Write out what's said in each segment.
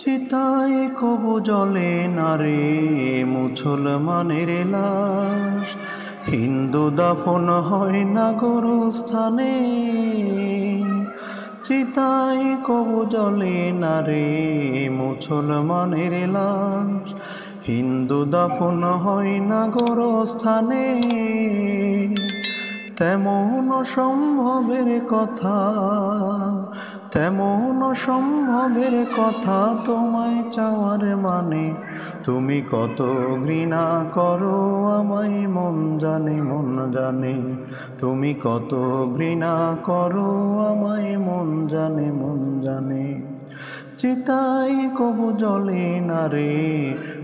চিতায় কবু জ্বলে না রে মুসলমানের লাশ, হিন্দু দাফন হয় না গোরস্থানে। চিতায় কবু জ্বলে না রে মুসলমানের লাশ, হিন্দু দাফন হয় না গোরস্থানে। তেমন অসম্ভবের কথা, তেমন অসম্ভবের কথা তোমায় চাওয়ার মানে, তুমি কত ঘৃণা করো আমায় মন জানে মন জানে। তুমি কত ঘৃণা করো আমায় মন জানে মন জানে। চিতায় কবু জ্বলে না রে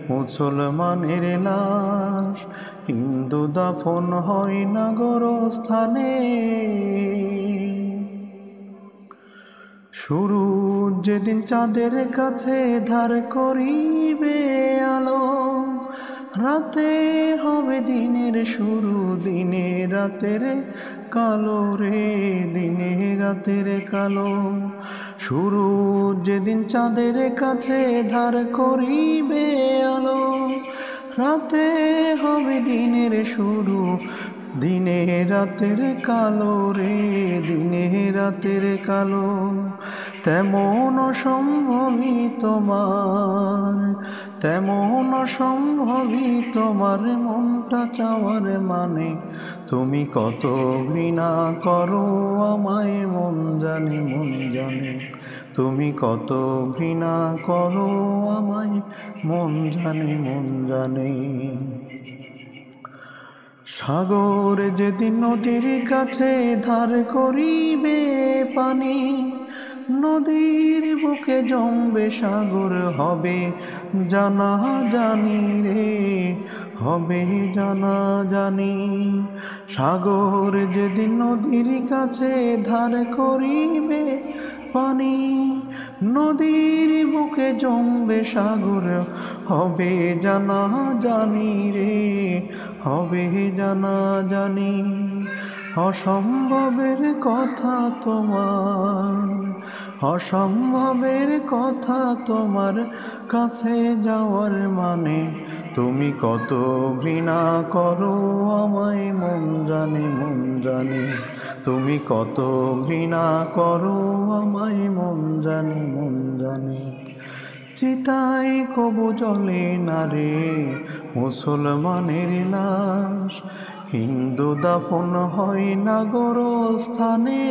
মুসলমানের লাশ, হিন্দু দাফন হয় না গোরস্থানে। শুরু যেদিন চাঁদের কাছে ধার করিবে আলো, রাতে হবে দিনের শুরু, দিনে রাতের কালো রে, দিনে রাতের কালো। শুরু যেদিন চাঁদের কাছে ধার করিবে আলো, রাতে হবে দিনের শুরু, দিনে রাতের কালো রে, দিনে রাতের কালো। তেমন অসম্ভবই তোমার, তেমন অসম্ভবই তোমার মনটা চাওয়ার মানে, তুমি কত ঘৃণা করো আমায় মন জানে মন জানে। তুমি কত ঘৃণা করো আমায় মন জানে মন জানে। সাগর যেদিন নদীর কাছে ধার করিবে পানি, নদীর বুকে জমবে সাগর, হবে জানা জানি রে, হবে জানা জানি। সাগর যেদিন নদীর কাছে ধার করিবে পানি, নদীর বুকে জমবে সাগর, হবে জানা জানি রে, হবে জানা জানি। অসম্ভবের কথা তোমার, অসম্ভবের কথা তোমার কাছে যাওয়ার মানে, তুমি কত ঘৃণা করো আমায় মন জানে মন জানে। তুমি কত ঘৃণা করো আমায় মন জানে মন জানে। চিতায় কবু জ্বলে না রে মুসলমানের লাশ, হিন্দু দাফন হয় না গোরস্থানে।